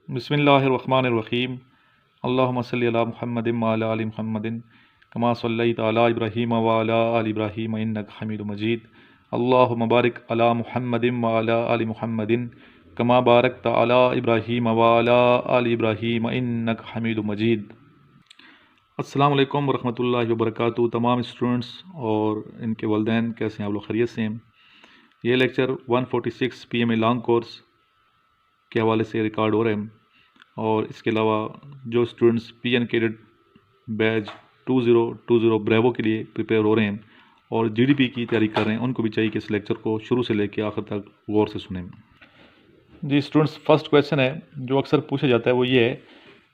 बिस्मिल्लाहिर्रहमानिर्रहीम। अल्लाहुम्मा सल्लि अला मुहम्मदिन व अला आलि मुहम्मदिन कमा सल्लैता अला इब्राहीम व अला आलि इब्राहीम इन्नका हमीदुम मजीद। अल्लाहुम्मा बारिक अला मुहम्मदिन व अला आलि मुहम्मदिन कमा बारकता अला इब्राहीम व अला आलि इब्राहीम इन्नका हमीदुम मजीद। अस्सलाम वालेकुम वरहमतुल्लाहि वबरकातुहू। तमाम स्टूडेंट्स और इनके वालिदैन कैसे हैं आप लोग? खैरियत से हैं? ये लेक्चर 146 PMA लॉन्ग कोर्स के हवाले से रिकॉर्ड हो रहे हैं और इसके अलावा जो students PN cadet batch 2020 bravo के लिए प्रिपेयर हो रहे हैं और GDP की तैयारी कर रहे हैं, उनको भी चाहिए कि इस लेक्चर को शुरू से लेकर आखिर तक गौर से सुनें। जी स्टूडेंट्स, फर्स्ट क्वेश्चन है जो अक्सर पूछा जाता है वो ये है,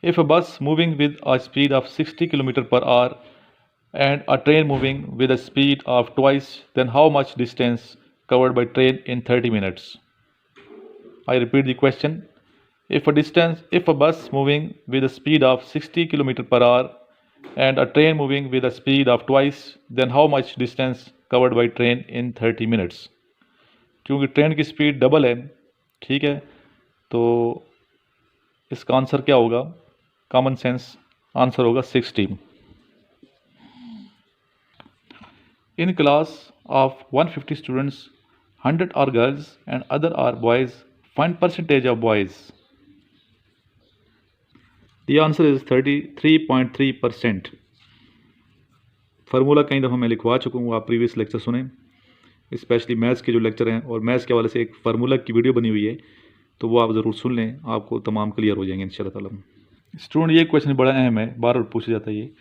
if a bus moving with a speed of 60 kilometre per hour and a train moving with a speed of twice, then how much distance covered by train in 30 minutes? I repeat the question. If a bus moving with a speed of 60 km per hour and a train moving with a speed of twice, then how much distance covered by train in 30 minutes? क्योंकि train की speed double है, ठीक है, तो इसका answer क्या होगा? Common sense answer होगा 60। In class of 150 students, 100 are girls and other are boys. Find percentage of boys. The answer is 33.3%। Formula कई दफ़ा मैं लिखवा चुका हूँ, आप प्रीवियस लेक्चर सुने, स्पेशली मैथ्स के जो लेक्चर हैं और मैथ्स के हवाले से एक फार्मूला की वीडियो बनी हुई है, तो वो आप ज़रूर सुन लें, आपको तमाम क्लियर हो जाएंगे इंशाल्लाह ताला। स्टूडेंट, ये क्वेश्चन बड़ा अहम है, बार बार पूछा जाता है ये।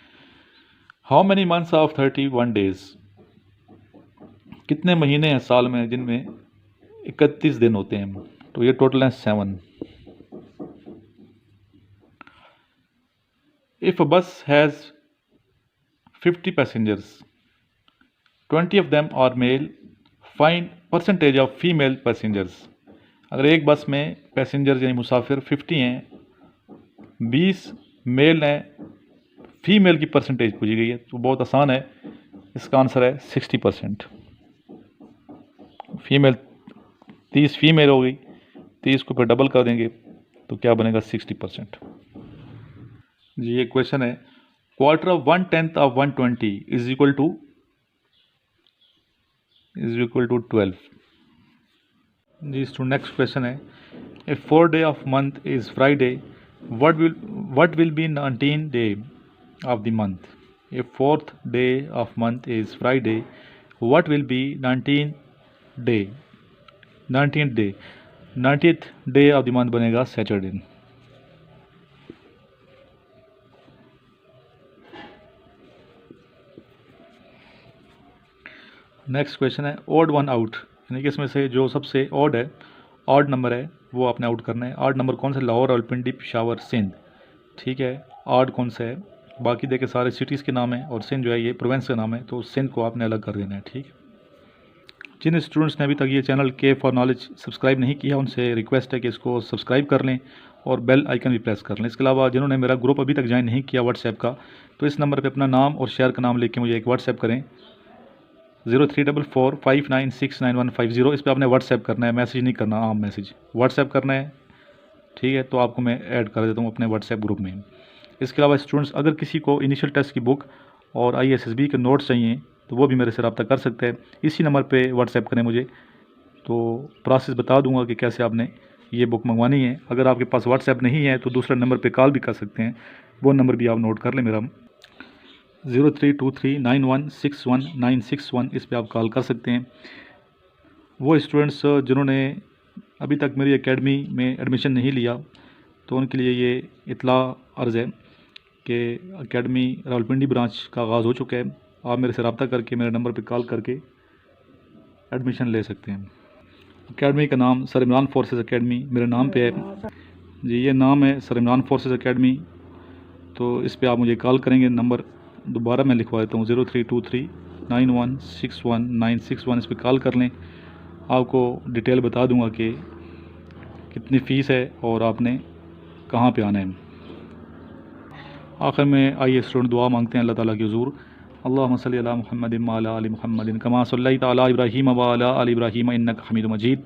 How many months of 31 days? कितने महीने हैं साल में जिनमें 31 दिन होते हैं? तो ये टोटल है 7। If a bus has 50 passengers, 20 of them are male, find percentage of female passengers। अगर एक बस में पैसेंजर यानी मुसाफिर 50 हैं, 20 मेल हैं, फीमेल की परसेंटेज पूछी गई है, तो बहुत आसान है, इसका आंसर है 60%। फीमेल 30 फीमेल हो गई, 30 को फिर डबल कर देंगे तो क्या बनेगा? 60%। जी ये क्वेश्चन है, quarter of 1/10 of 120 is equal to 12। जी स्टूडेंट, नेक्स्ट क्वेश्चन है, a 4th day of month is Friday, what will be 19th day of the month? A 4th day of month is Friday, what will be 19th day? 19th day of the month बनेगा Saturday. Next question है, odd one out, यानी कि इसमें से जो सबसे odd है, odd number है, वो आपने आउट करना है। ऑड नंबर कौन सा? लाहौर, रावलपिंडी, पेशावर, सिंध, ठीक है। ऑड कौन सा है? बाकी देखे सारे सिटीज़ के नाम है और सिंध जो है ये प्रोविंस का नाम है, तो सिंध को आपने अलग कर देना है, ठीक है। जिन स्टूडेंट्स ने अभी तक ये चैनल के फॉर नॉलेज सब्सक्राइब नहीं किया, उनसे रिक्वेस्ट है कि इसको सब्सक्राइब कर लें और बेल आइकन भी प्रेस कर लें। इसके अलावा जिन्होंने मेरा ग्रुप अभी तक ज्वाइन नहीं किया व्हाट्सएप का, तो इस नंबर पर अपना नाम और शहर का नाम लेके मुझे एक व्हाट्सएप करें, 0344596150। इस पर आपने व्हाट्सएप करना है, मैसेज नहीं करना, आम मैसेज व्हाट्सएप करना है, ठीक है। तो आपको मैं ऐड कर देता हूँ अपने व्हाट्सएप ग्रुप में। इसके अलावा स्टूडेंट्स, अगर किसी को इनिशियल टेस्ट की बुक और ISSB के नोट्स चाहिए तो वो भी मेरे से रब्ता कर सकते हैं। इसी नंबर पे व्हाट्सएप करें मुझे, तो प्रोसेस बता दूंगा कि कैसे आपने ये बुक मंगवानी है। अगर आपके पास व्हाट्सएप नहीं है तो दूसरे नंबर पे कॉल भी कर सकते हैं, वो नंबर भी आप नोट कर लें मेरा, 0323916191, इस पर आप कॉल कर सकते हैं। वो स्टूडेंट्स जिन्होंने अभी तक मेरी एकेडमी में एडमिशन नहीं लिया, तो उनके लिए ये इतला अर्ज़ है कि एकेडमी रावलपिंडी ब्रांच का आगाज़ हो चुका है। आप मेरे से रब्ता करके मेरे नंबर पर कॉल करके एडमिशन ले सकते हैं। एकेडमी का नाम सर इमरान फोर्सेस एकेडमी मेरे नाम पे है जी, ये नाम है सर इमरान फोर्सेस एकेडमी। तो इस पर आप मुझे कॉल करेंगे, नंबर दोबारा मैं लिखवा देता हूँ, 0323916191, इस पर कॉल कर लें। आपको डिटेल बता दूंगा कि कितनी फ़ीस है और आपने कहाँ पे आना है। आखिर में आइए स्टूडेंट दुआ मांगते हैं अल्लाह ताला की हुज़ूर। अल्लाहुम्मा सल्लि अला मुहम्मदिन व अला आलि मुहम्मदिन कमा सल्लैता अला इब्राहीम व अला आलि इब्राहीम इन्नका हमीदुम मजीद।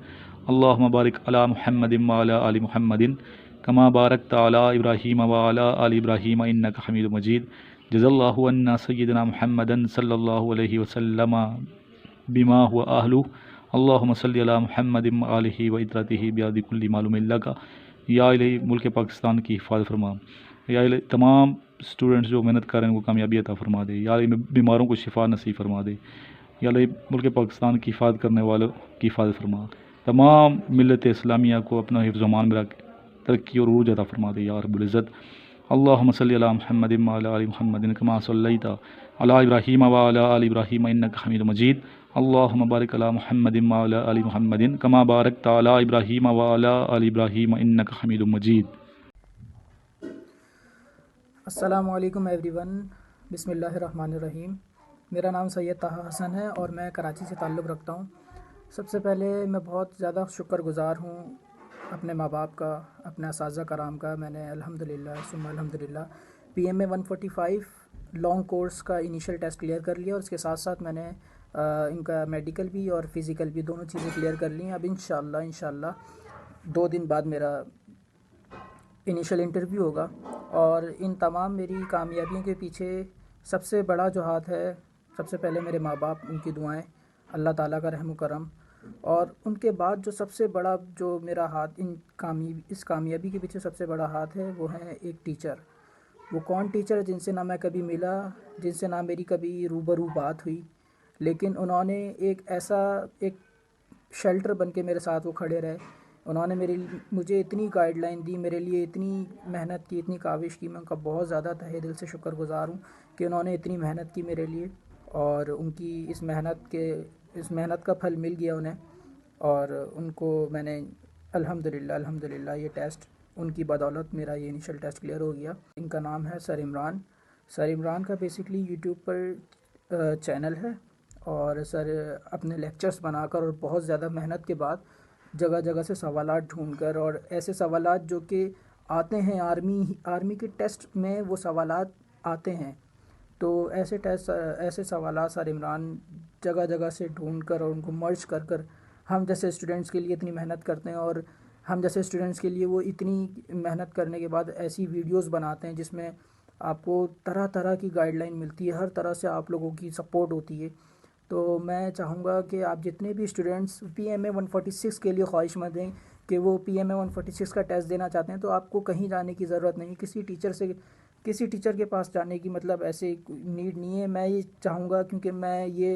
अल्लाहुम्मा बारिक अला मुहम्मदिन व अला आलि मुहम्मदिन कमा बारकत अला इब्राहीम व अला आलि इब्राहीम इन्नका हमीदुम मजीद। जज़ल्लाहु अन्ना सय्यिदना मुहम्मदन सल्लल्लाहु अलैहि वसल्लम बिमा हुवा अहलु। अल्लाहुम्मा सल्लि अला मुहम्मदिन व आलिहि व इत्रतिहि बियादि कुल्ली मालूमिन लका। या इलाही मुल्क पाकिस्तान की हिफाज़त फरमा। या इलाही तमाम स्टूडेंट्स जो मेहनत कर रहे हैं वो कामयाबी अता फरमा दे। या इलाही बीमारों को शिफा नसीब फरमा दे। या इलाही मुल्क पाकिस्तान की हिफाज़त करने वालों की हिफाज़त फरमा। तमाम मिल्लत इस्लामिया को अपना हिफ्ज़ अमान में रख तरक्की और उरूज अता फरमा दे या रब्बुल इज़्ज़त। अल्लाहुम्मा सल्लि अला मुहम्मदिन व अला आलि मुहम्मदिन कमा सल्लैता अला इब्राहीम व अला आलि इब्राहीम इन्नका हमीदुम मजीद। अल्लाहुम्मा बारिक अला मुहम्मदिन व अला आलि मुहम्मदिन कमा बारकत अला इब्राहीम व अला आलि इब्राहीम इन्नका हमीदुम मजीद। अस्सलामु अलैकुम एवरीवन। बिस्मिल्लाहिर्रहमानिर्रहीम। मेरा नाम सैयद ताहा हसन है और मैं कराची से ताल्लुक़ रखता हूँ। सबसे पहले मैं बहुत ज़्यादा शुक्रगुज़ार हूँ अपने माँ बाप का, अपने असातिज़ा कराम का। मैंने अल्हम्दुलिल्लाह सुम्मा अल्हम्दुलिल्लाह PMA 145 लॉन्ग कोर्स का इनिशियल टेस्ट क्लियर कर लिया और उसके साथ साथ मैंने इनका मेडिकल भी और फिज़िकल भी दोनों चीज़ें क्लियर कर ली हैं। अब इंशाअल्लाह 2 दिन बाद मेरा इनिशियल इंटरव्यू होगा और इन तमाम मेरी कामयाबियों के पीछे सबसे बड़ा जो हाथ है, सबसे पहले मेरे माँ बाप, उनकी दुआएं, अल्लाह ताला का रहम करम, और उनके बाद जो सबसे बड़ा जो मेरा हाथ इस कामयाबी के पीछे सबसे बड़ा हाथ है वो है एक टीचर। वो कौन टीचर है जिनसे ना मैं कभी मिला, जिनसे ना मेरी कभी रूबरू बात हुई, लेकिन उन्होंने एक शेल्टर बन के मेरे साथ वो खड़े रहे। उन्होंने मुझे इतनी गाइडलाइन दी, मेरे लिए इतनी मेहनत की, इतनी काविश की। मैं उनका बहुत ज़्यादा तहे दिल से शुक्रगुज़ार हूँ कि उन्होंने इतनी मेहनत की मेरे लिए और उनकी इस मेहनत का फल मिल गया उन्हें। और उनको मैंने अल्हम्दुलिल्लाह ये टेस्ट, उनकी बदौलत मेरा ये इनिशियल टेस्ट क्लियर हो गया। इनका नाम है सर इमरान। सर इमरान का बेसिकली यूट्यूब पर चैनल है और सर अपने लेक्चर्स बनाकर और बहुत ज़्यादा मेहनत के बाद जगह जगह से सवालात ढूंढकर, और ऐसे सवालात जो कि आते हैं आर्मी के टेस्ट में वो सवालात आते हैं, तो ऐसे सवालात सर इमरान जगह जगह से ढूंढकर और उनको मर्ज कर कर हम जैसे स्टूडेंट्स के लिए इतनी मेहनत करते हैं, और हम जैसे स्टूडेंट्स के लिए वो इतनी मेहनत करने के बाद ऐसी वीडियोस बनाते हैं जिसमें आपको तरह तरह की गाइडलाइन मिलती है, हर तरह से आप लोगों की सपोर्ट होती है। तो मैं चाहूँगा कि आप जितने भी स्टूडेंट्स PMA 146 के लिए ख्वाहिशमंद हैं कि वो PMA 146 का टेस्ट देना चाहते हैं, तो आपको कहीं जाने की ज़रूरत नहीं, किसी टीचर के पास जाने की मतलब ऐसे नीड नहीं है। मैं ये चाहूँगा, क्योंकि मैं ये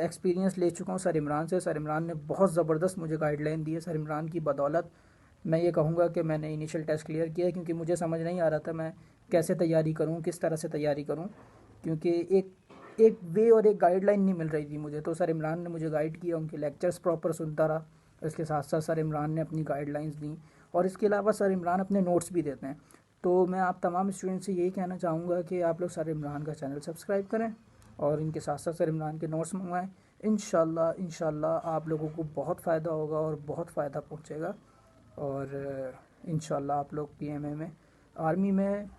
एक्सपीरियंस ले चुका हूँ सर इमरान से। सर इमरान ने बहुत ज़बरदस्त मुझे गाइडलाइन दी है। सर इमरान की बदौलत मैं ये कहूँगा कि मैंने इनिशियल टेस्ट क्लियर किया है, क्योंकि मुझे समझ नहीं आ रहा था मैं कैसे तैयारी करूँ, किस तरह से तैयारी करूँ, क्योंकि एक वे और एक गाइडलाइन नहीं मिल रही थी मुझे। तो सर इमरान ने मुझे गाइड किया, उनके लेक्चर्स प्रॉपर सुनता रहा, इसके साथ साथ सर इमरान ने अपनी गाइडलाइंस दी, और इसके अलावा सर इमरान अपने नोट्स भी देते हैं। तो मैं आप तमाम स्टूडेंट से यही कहना चाहूँगा कि आप लोग सर इमरान का चैनल सब्सक्राइब करें और इनके साथ साथ सर इमरान के नोट्स मंगवाएँ। इंशाल्लाह आप लोगों को बहुत फ़ायदा होगा और बहुत फ़ायदा पहुँचेगा, और इंशाल्लाह आप लोग PMA में, आर्मी में,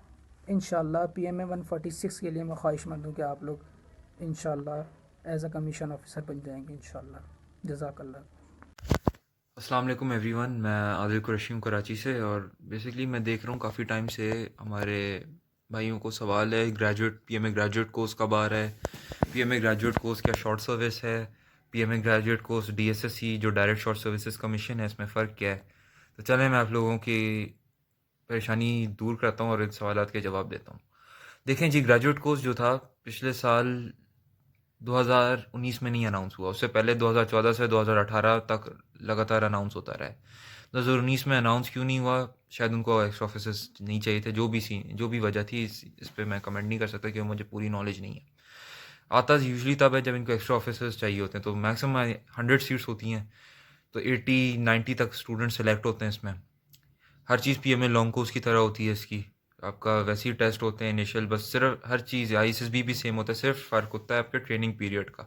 इंशाल्लाह PMA 146 के लिए मैं ख्वाहिशमंद हूँ कि आप लोग इंशाल्लाह एज अ कमीशन ऑफिसर बन जाएंगे इंशाल्लाह। जज़ाकल्लाह। अस्सलाम वालेकुम एवरीवन। मैं आदिल कुरैशी हूँ कराची से, और बेसिकली मैं देख रहा हूँ काफ़ी टाइम से हमारे भाइयों को सवाल है PMA ग्रेजुएट कोर्स कब आ रहा है, PMA ग्रेजुएट कोर्स क्या शॉर्ट सर्विस है, PMA ग्रेजुएट कोर्स DSSC जो डायरेक्ट शॉर्ट सर्विसेज कमीशन है, इसमें फ़र्क क्या है। तो चलें मैं आप लोगों की परेशानी दूर करता हूँ और इन सवालात के जवाब देता हूँ। देखें जी, ग्रेजुएट कोर्स जो था पिछले साल 2019 में नहीं अनाउंस हुआ, उससे पहले 2014 से 2018 तक लगातार अनाउंस होता रहा है। 2019 में अनाउंस क्यों नहीं हुआ, शायद उनको एक्स्ट्रा ऑफिसर्स नहीं चाहिए थे, जो भी वजह थी, इस पे मैं कमेंट नहीं कर सकता क्योंकि मुझे पूरी नॉलेज नहीं है। आता यूजुअली तब है जब इनको एक्स्ट्रा ऑफिसर्स चाहिए होते हैं, तो मैक्सिमम 100 सीट्स होती हैं, तो 80-90 तक स्टूडेंट सेलेक्ट होते हैं इसमें। हर चीज़ PMA लॉन्ग कोर्स की तरह होती है इसकी, आपका वैसे ही टेस्ट होते हैं इनिशियल, बस सिर्फ हर चीज़ ISSB भी सेम होता है, सिर्फ फ़र्क होता है आपके ट्रेनिंग पीरियड का।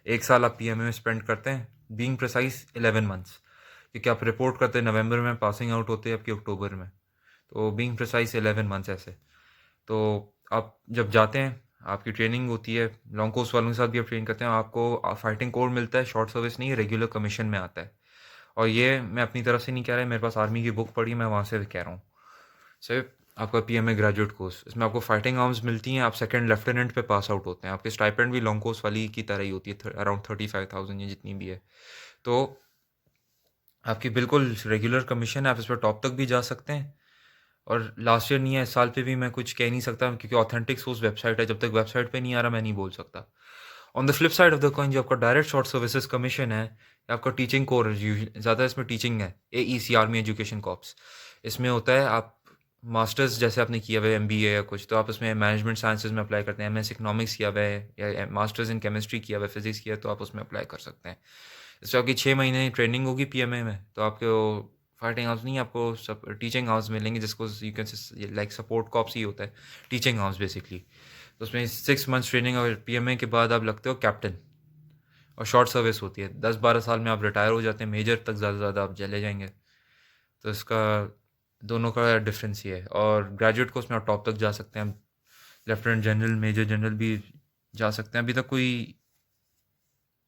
1 साल आप PMA में स्पेंड करते हैं, बीइंग प्रिसाइज 11 मंथ्स, क्योंकि आप रिपोर्ट करते हैं नवंबर में, पासिंग आउट होते हैं आपके अक्टूबर में, तो बीइंग प्रिसाइज 11 मंथ्स ऐसे। तो आप जब जाते हैं, आपकी ट्रेनिंग होती है, लॉन्ग कोर्स वालों के साथ भी आप ट्रेन करते हैं, आपको फाइटिंग कोड मिलता है, शॉर्ट सर्विस नहीं, रेगुलर कमीशन में आता है, और ये मैं अपनी तरफ से नहीं कह रहा, मेरे पास आर्मी की बुक पढ़ी, मैं वहाँ से कह रहा हूँ। सिर्फ आपका PMA ग्रेजुएट कोर्स, इसमें आपको फाइटिंग आर्म्स मिलती हैं, आप सेकंड लेफ्टिनेंट पे पास आउट होते हैं, आपके स्टाइपेंड भी लॉन्ग कोर्स वाली की तरह ही होती है, अराउंड 35,000 या जितनी भी है। तो आपकी बिल्कुल रेगुलर कमीशन है, आप इस पर टॉप तक भी जा सकते हैं। और लास्ट ईयर नहीं है, इस साल पे भी मैं कुछ कह नहीं सकता क्योंकि ऑथेंटिक सोर्स वेबसाइट है, जब तक वेबसाइट पे नहीं आ रहा मैं नहीं बोल सकता। On the flip side of the coin, जो आपका डायरेक्ट शॉर्ट सर्विसेज कमीशन है, आपका टीचिंग कोर ज़्यादा इसमें टीचिंग है, AEC आर्मी एजुकेशन कॉर्प्स, इसमें होता है आप मास्टर्स जैसे आपने किया हुआ है MBA या कुछ, तो आप उसमें मैनेजमेंट साइंसेज में अप्लाई करते हैं, MS इकोनॉमिक्स किया हुआ है या मास्टर्स इन केमिस्ट्री किया हुआ है, फिजिक्स किया है, तो आप उसमें अप्लाई कर सकते हैं। इससे आपकी 6 महीने ट्रेनिंग होगी PMA में, तो आपको फाइटिंग आर्म्स नहीं, आपको सब टीचिंग आर्म्स मिलेंगे, जिसको you can like support cops ही होता है, टीचिंग आर्म्स बेसिकली। तो उसमें 6 मंथ्स ट्रेनिंग और PMA के बाद आप लगते हो कैप्टन, और शॉर्ट सर्विस होती है, 10-12 साल में आप रिटायर हो जाते हैं, मेजर तक ज़्यादा से ज़्यादा आप चले जाएंगे। तो इसका दोनों का डिफरेंस ये है। और ग्रेजुएट कोर्स में आप टॉप तक जा सकते हैं, लेफ्टिनेंट जनरल, मेजर जनरल भी जा सकते हैं। अभी तक कोई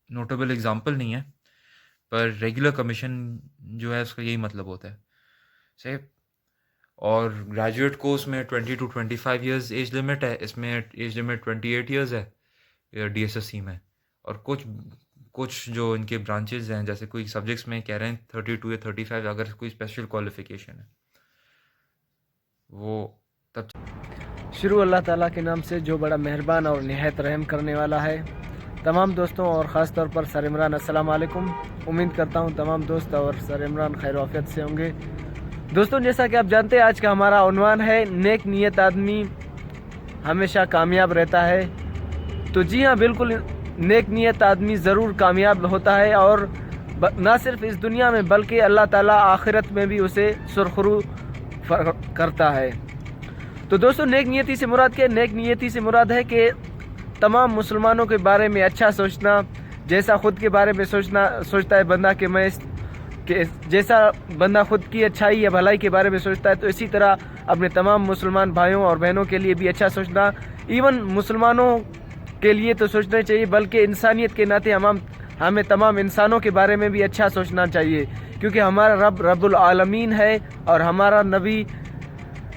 नोटेबल एग्जाम्पल नहीं है, पर रेगुलर कमीशन जो है उसका यही मतलब होता है से। और ग्रेजुएट कोर्स में 20 to 25 ईयर्स एज लिमिट है, इसमें एज लिमिट 28 ईयर्स है DSSC में। और कुछ जो इनके ब्रांचेस हैं, जैसे कोई सब्जेक्ट्स में कह रहे हैं 32 या 35, अगर कोई स्पेशल क्वालिफिकेशन है वो तब। शुरू अल्लाह ताला के नाम से जो बड़ा मेहरबान और निहायत रहम करने वाला है। तमाम दोस्तों और ख़ास तौर पर सर इमरान, अस्सलाम वालेकुम। उम्मीद करता हूँ तमाम दोस्त और सर इमरान खैर आफियत से होंगे। दोस्तों, जैसा कि आप जानते हैं, आज का हमारा उन्वान है नेक नीयत आदमी हमेशा कामयाब रहता है। तो जी हाँ, बिल्कुल नेक नीयत आदमी ज़रूर कामयाब होता है, और ना सिर्फ इस दुनिया में बल्कि अल्लाह ताला आखिरत में भी उसे सुरखरू करता है। तो दोस्तों, नेक नियति से मुराद क्या है? नेक नियति से मुराद है कि तमाम मुसलमानों के बारे में अच्छा सोचना, जैसा ख़ुद के बारे में सोचता है बंदा कि जैसा बंदा खुद की अच्छाई या भलाई के बारे में सोचता है, तो इसी तरह अपने तमाम मुसलमान भाइयों और बहनों के लिए भी अच्छा सोचना। इवन मुसलमानों के लिए तो सोचना चाहिए, बल्कि इंसानियत के नाते हमें तमाम इंसानों के बारे में भी अच्छा सोचना चाहिए, क्योंकि हमारा रब रब्बुल आलमीन है और हमारा नबी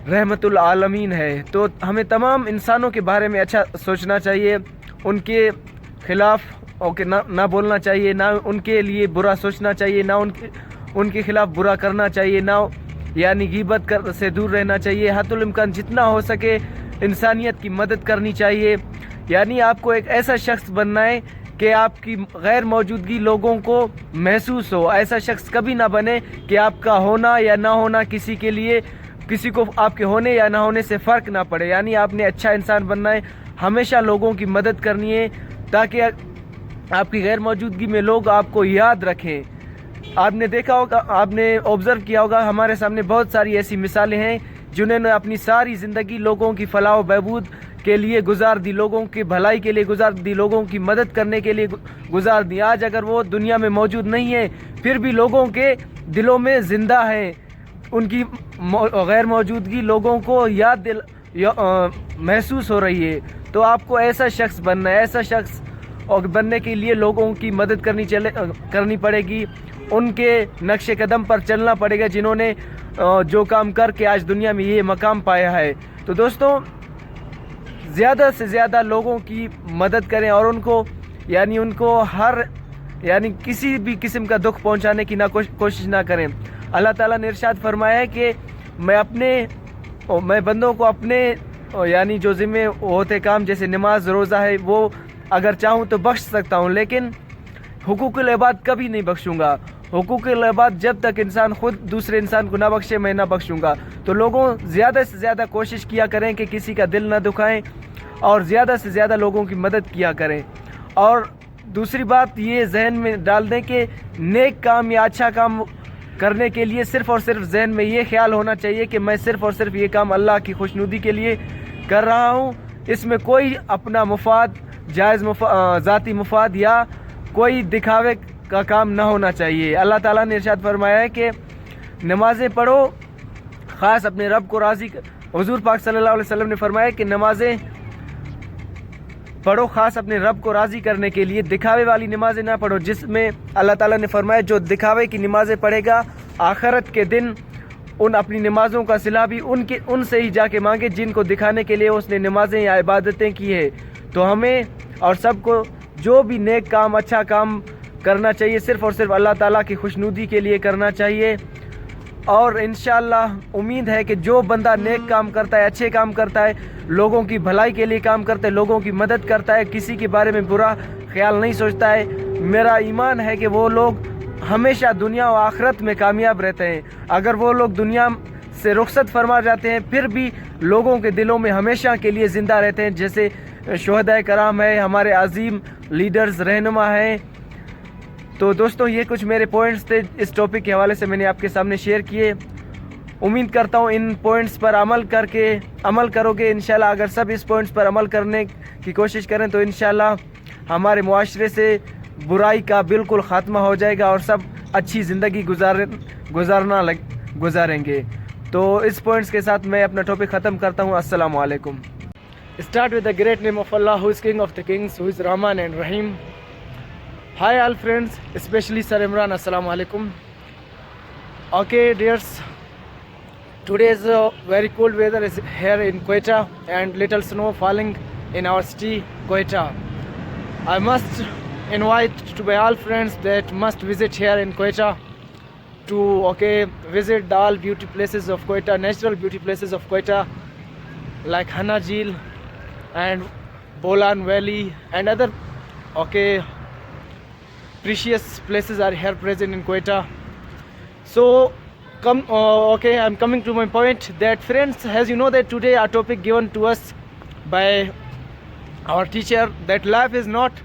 रहमतुल आलमीन है। तो हमें तमाम इंसानों के बारे में अच्छा सोचना चाहिए, उनके खिलाफ ना बोलना चाहिए, ना उनके लिए बुरा सोचना चाहिए, ना उनके खिलाफ बुरा करना चाहिए, ना यानी गीबत से दूर रहना चाहिए। हद्दुल इम्कान जितना हो सके इंसानियत की मदद करनी चाहिए। यानी आपको एक ऐसा शख्स बनना है कि आपकी गैर मौजूदगी लोगों को महसूस हो। ऐसा शख्स कभी ना बने कि आपका होना या ना होना किसी को आपके होने या ना होने से फ़र्क ना पड़े। यानी आपने अच्छा इंसान बनना है, हमेशा लोगों की मदद करनी है, ताकि आपकी गैर मौजूदगी में लोग आपको याद रखें। आपने देखा होगा, आपने ऑब्ज़र्व किया होगा, हमारे सामने बहुत सारी ऐसी मिसालें हैं जिन्होंने अपनी सारी ज़िंदगी लोगों की फलाह व बहबूद के लिए गुजार दी, लोगों की भलाई के लिए गुजार दी, लोगों की मदद करने के लिए गुजार दी। आज अगर वो दुनिया में मौजूद नहीं है, फिर भी लोगों के दिलों में ज़िंदा है। उनकी गैर मौजूदगी लोगों को महसूस हो रही है। तो आपको ऐसा शख्स बनना है, ऐसा शख्स और बनने के लिए लोगों की मदद करनी पड़ेगी, उनके नक्शे कदम पर चलना पड़ेगा, जिन्होंने जो काम करके आज दुनिया में ये मकाम पाया है। तो दोस्तों, ज़्यादा से ज़्यादा लोगों की मदद करें और उनको किसी भी किस्म का दुख पहुंचाने की कोशिश ना करें। अल्लाह ताला ने इरशाद फरमाया है कि मैं बंदों को अपने यानी जो ज़िम्मे होते काम, जैसे नमाज रोज़ा है, वो अगर चाहूँ तो बख्श सकता हूँ, लेकिन हुकूकुल इबाद कभी नहीं बख्शूँगा। हुकूकुल इबाद जब तक इंसान खुद दूसरे इंसान को ना बख्शे, मैं ना बख्शूँगा। तो लोगों ज़्यादा से ज़्यादा कोशिश किया करें कि किसी का दिल ना दुखाएं, और ज़्यादा से ज़्यादा लोगों की मदद किया करें। और दूसरी बात ये जहन में डाल दें कि नेक काम या अच्छा काम करने के लिए सिर्फ़ और सिर्फ जहन में ये ख्याल होना चाहिए कि मैं सिर्फ़ और सिर्फ ये काम अल्लाह की खुशनुदी के लिए कर रहा हूँ। इसमें कोई अपना मुफाद, ज़ाती मुफाद या कोई दिखावे का काम ना होना चाहिए। अल्लाह ताला ने इरशाद फरमाया है कि नमाज़ें पढ़ो, ख़ास अपने रब को राज़ी। हुज़ूर पाक सल्लल्लाहु अलैहि वसल्लम ने फरमाया कि नमाज़ें पढ़ो खास अपने रब को राज़ी करने के लिए। दिखावे वाली नमाज़ें ना पढ़ो, जिसमें अल्लाह ताला ने फरमाया जो दिखावे की नमाज़ें पढ़ेगा आखिरत के दिन उन अपनी नमाज़ों का सिला भी उनसे ही जाके मांगे जिनको दिखाने के लिए उसने नमाज़ें या इबादतें की है। तो हमें और सबको जो भी नेक काम, अच्छा काम करना चाहिए सिर्फ़ और सिर्फ अल्लाह ताला की खुशनुदी के लिए करना चाहिए। और इंशाअल्लाह उम्मीद है कि जो बंदा नेक काम करता है, अच्छे काम करता है, लोगों की भलाई के लिए काम करता है, लोगों की मदद करता है, किसी के बारे में बुरा ख्याल नहीं सोचता है, मेरा ईमान है कि वो लोग हमेशा दुनिया और आखिरत में कामयाब रहते हैं। अगर वो लोग दुनिया से रुखसत फरमा जाते हैं फिर भी लोगों के दिलों में हमेशा के लिए ज़िंदा रहते हैं, जैसे शुहदाए कराम है, हमारे अजीम लीडर्स रहनुमा हैं। तो दोस्तों ये कुछ मेरे पॉइंट्स थे, इस टॉपिक के हवाले से मैंने आपके सामने शेयर किए। उम्मीद करता हूँ इन पॉइंट्स पर अमल करोगे इंशाल्लाह। अगर सब इस पॉइंट्स पर अमल करने की कोशिश करें तो इंशाल्लाह हमारे मुआशरे से बुराई का बिल्कुल ख़ात्मा हो जाएगा और सब अच्छी ज़िंदगी गुजारेंगे। तो इस पॉइंट्स के साथ मैं अपना टॉपिक ख़त्म करता हूँ। अस्सलामु अलैकुम। Start with the great name of Allah who is king of the Kings, who is Rahman and Rahim. Hi all friends, especially Sir Imran, Assalamu alaikum. Okay dears, today's very cold weather is here in Quetta and little snow falling in our city Quetta. I must invite to my all friends that must visit here in Quetta to visit the all beauty places of Quetta, natural beauty places of Quetta like Hana Jheel and Bolan Valley and other precious places are here present in Quetta. So I'm coming to my point that friends, as you know that today our topic given to us by our teacher that life is not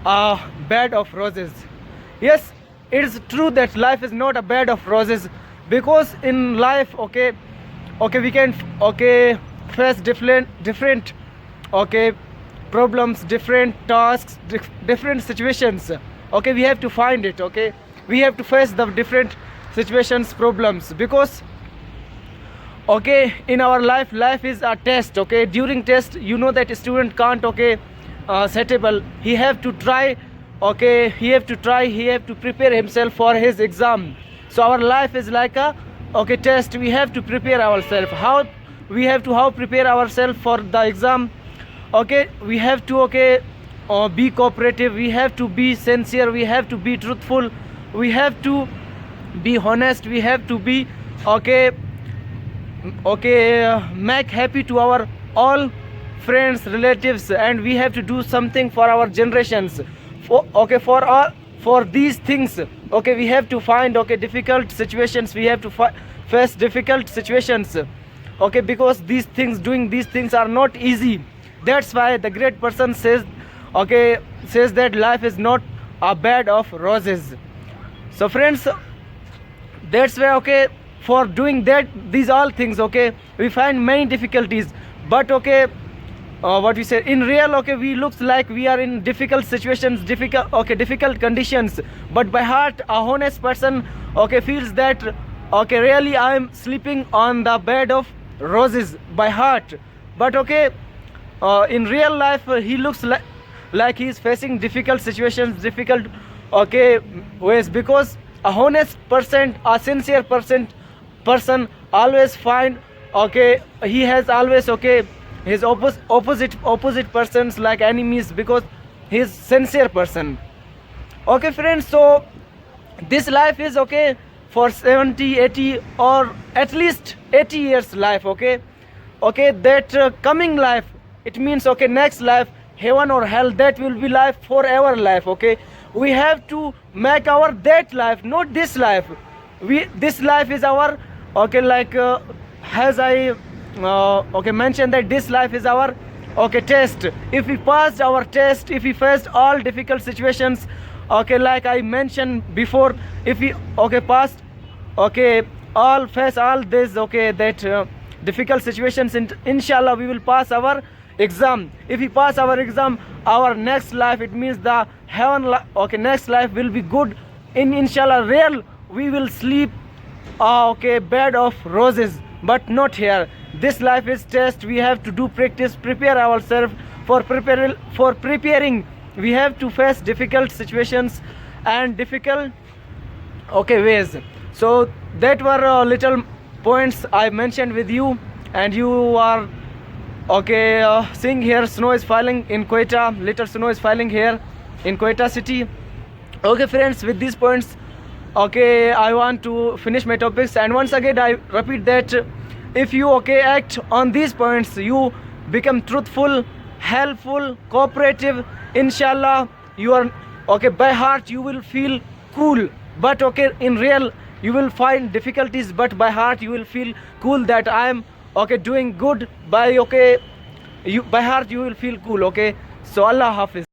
a bed of roses. Yes, it is true that life is not a bed of roses, because in life we can face different problems, different tasks, different situations. We have to find it. We have to face the different situations, problems, because in our life is a test. During test, you know that a student can't setable. He have to try. He have to prepare himself for his exam. So our life is like a test. We have to prepare ourselves. How prepare ourselves for the exam? We have to be cooperative, we have to be sincere, we have to be truthful, we have to be honest, we have to be make happy to our all friends, relatives, and we have to do something for our generations. For these things, we have to find difficult situations, we have to face difficult situations, because doing these things are not easy. That's why the great person says that life is not a bed of roses. So friends, that's why for doing these all things we find many difficulties, but what we say in real we looks like we are in difficult situations, difficult conditions, but by heart a honest person feels that really I am sleeping on the bed of roses by heart. But in real life he looks like he is facing difficult situations, difficult ways, because a honest person, a sincere person always find he has always his opposite persons like enemies, because he is sincere person. Friends, so this life is for 70, 80 or at least 80 years life. That coming life, it means next life, heaven or hell, that will be life, forever life. We have to make our that life, not this life. This life is our as I mentioned that this life is our test. If we passed our test, if we faced all difficult situations, like I mentioned before, if we passed face all this that difficult situations, inshallah we will pass our exam. If we pass our exam, our next life, it means the heaven next life will be good. Inshallah real we will sleep bed of roses, but not here. This life is test. We have to do practice, prepare ourselves for preparing we have to face difficult situations and difficult ways. So that were little points I mentioned with you, and you are seeing here snow is falling in Quetta. Little snow is falling here in Quetta city. Okay friends, with these points I want to finish my topics, and once again I repeat that if you act on these points, you become truthful, helpful, cooperative, inshallah you are by heart you will feel cool, but in real you will find difficulties, but by heart you will feel cool that I am doing good. By heart you will feel cool. So Allah Hafiz.